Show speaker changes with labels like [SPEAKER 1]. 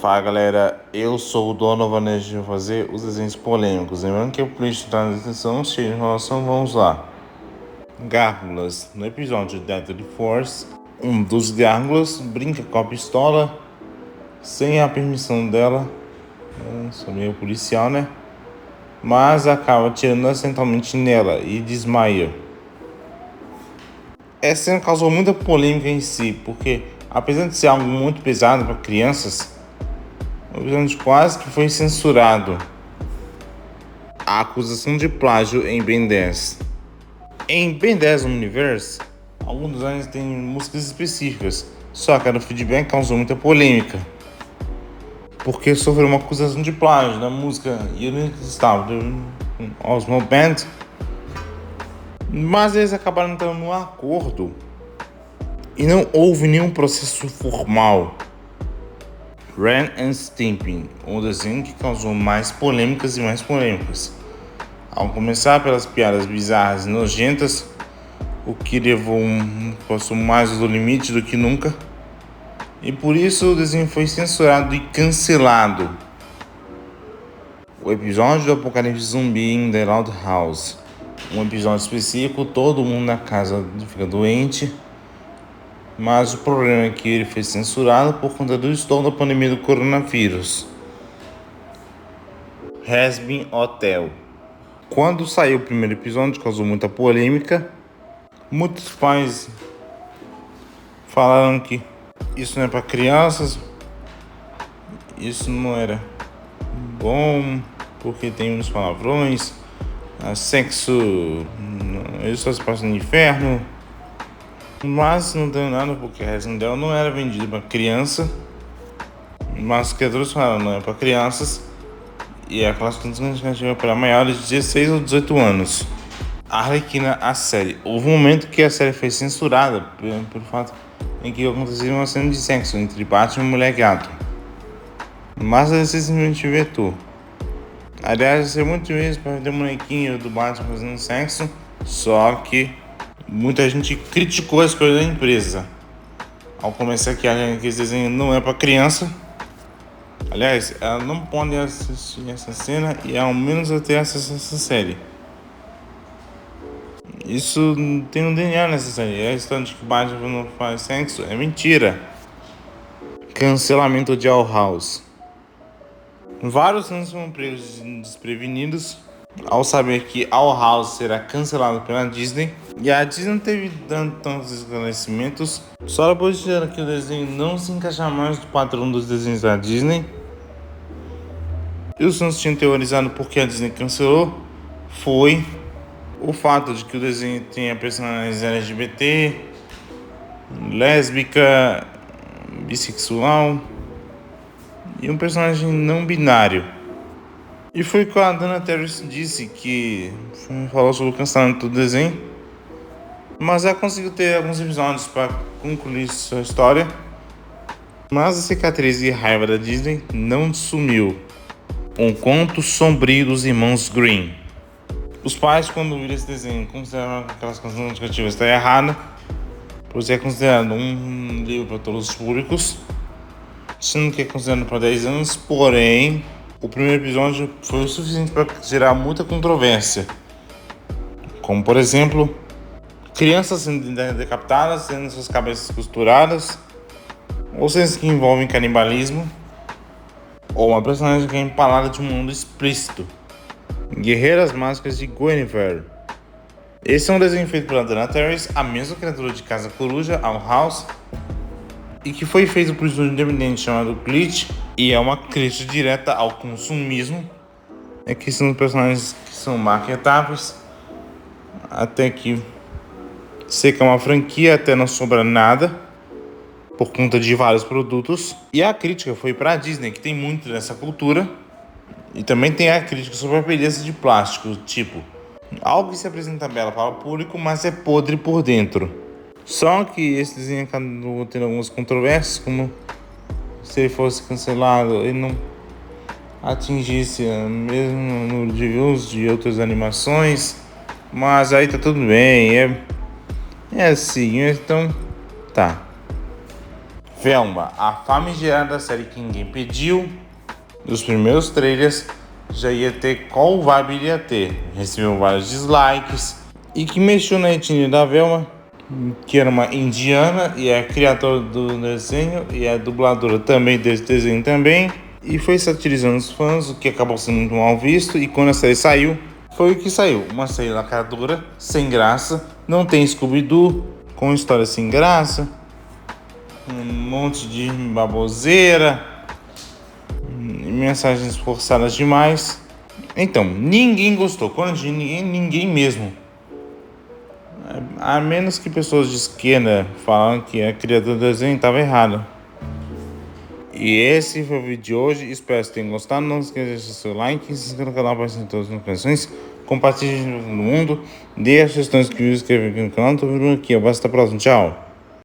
[SPEAKER 1] Fala galera, eu sou o Donovan e vou fazer os desenhos polêmicos. Lembrando que o playlist está na descrição, cheio de enrolação, vamos lá. Gárgulas. No episódio Deadly Force, um dos gárgulas brinca com a pistola sem a permissão dela. Sou meio policial, né? Mas acaba atirando acidentalmente nela e desmaia. Essa cena causou muita polêmica em si, porque apesar de ser algo muito pesado para crianças, o episódio quase que foi censurado. A acusação de plágio em Ben 10. Em Ben 10 Universe, alguns designs têm músicas específicas, só que o feedback causou muita polêmica, porque sofreu uma acusação de plágio da música Unit Star do Osmo Band, mas eles acabaram entrando num acordo e não houve nenhum processo formal. Ren and Stimpy, um desenho que causou mais polêmicas e mais polêmicas. Ao começar pelas piadas bizarras e nojentas, o que passou mais do limite do que nunca, e por isso o desenho foi censurado e cancelado. O episódio do Apocalipse Zumbi em The Loud House, um episódio específico, todo mundo na casa fica doente, mas o problema é que ele foi censurado por conta do estouro da pandemia do coronavírus. Hazbin Hotel. Quando saiu o primeiro episódio, causou muita polêmica. Muitos pais falaram que isso não é para crianças, isso não era bom, porque tem uns palavrões, sexo, isso só se passa no inferno. Mas não deu nada, porque a Resident não era vendida para criança, mas os criadores falaram não é para crianças, e é aquelas classificativa para maiores de 16 ou 18 anos. A Arlequina, a série. Houve um momento que a série foi censurada pelo fato em que aconteceu uma cena de sexo entre Batman e Mulher Gato, mas ela simplesmente vetou. Aliás, ia ser muito isso para ter um bonequinho do Batman fazendo sexo, só que muita gente criticou a escolha da empresa. Ao começar que esse desenho não é para criança. Aliás, ela não pode assistir essa cena e ao menos ter acesso a essa série. Isso tem um DNA nessa série. A história de que Batman não faz sexo é mentira. Cancelamento de All House. Vários fãs foram presos desprevenidos ao saber que All House será cancelado pela Disney, e a Disney não teve tantos esclarecimentos, só depois de dizer que o desenho não se encaixar mais no padrão dos desenhos da Disney. E os fãs tinham teorizado porque a Disney cancelou foi o fato de que o desenho tenha personagens LGBT, lésbica, bissexual e um personagem não binário. E foi quando a Dana Terrace disse que falou sobre o cancelamento do desenho, mas ela conseguiu ter alguns episódios para concluir sua história. Mas a cicatriz e raiva da Disney não sumiu. Um conto sombrio dos irmãos Green. Os pais, quando viram esse desenho, consideraram que aquelas canções educativas está errada, pois é considerado um livro para todos os públicos, sendo que é considerado para 10 anos, porém o primeiro episódio foi o suficiente para gerar muita controvérsia, como por exemplo, crianças sendo decapitadas, tendo suas cabeças costuradas, ou cenas que envolvem canibalismo, ou uma personagem que é empalada de um mundo explícito. Guerreiras Mágicas de Guinevere. Esse é um desenho feito pela Dana Terrace, a mesma criatura de Casa Coruja, All House, e que foi feito por um estúdio independente chamado Glitch, e é uma crítica direta ao consumismo, que são personagens que são marketáveis até que seca uma franquia até não sobra nada por conta de vários produtos. E a crítica foi para a Disney, que tem muito dessa cultura, e também tem a crítica sobre a beleza de plástico, tipo algo que se apresenta bela para o público, mas é podre por dentro. Só que esse desenho acabou tendo algumas controvérsias, como se ele fosse cancelado, ele não atingisse o mesmo número de views de outras animações, mas aí tá tudo bem, é assim, então tá. Velma, a famigerada série que ninguém pediu, nos primeiros trailers já ia ter qual vibe ele ia ter. Recebeu vários dislikes e que mexeu na etnia da Velma, que era uma indiana e é criadora do desenho e é dubladora também desse desenho também. E foi satirizando os fãs, o que acabou sendo muito mal visto. E quando a série saiu, foi o que saiu. Uma série lacradora, sem graça, não tem Scooby-Doo, com história sem graça, um monte de baboseira, mensagens forçadas demais. Então, ninguém gostou. Quando eu digo ninguém, ninguém mesmo. A menos que pessoas de esquerda falam que a criadora do desenho estava errada. E esse foi o vídeo de hoje. Espero que vocês tenham gostado. Não esqueça de deixar seu like, se inscreva no canal para receber todas as notificações. Compartilhe com todo mundo. Dê as sugestões que eu escrevi aqui no canal. Estou vendo aqui. Até a próxima. Tchau.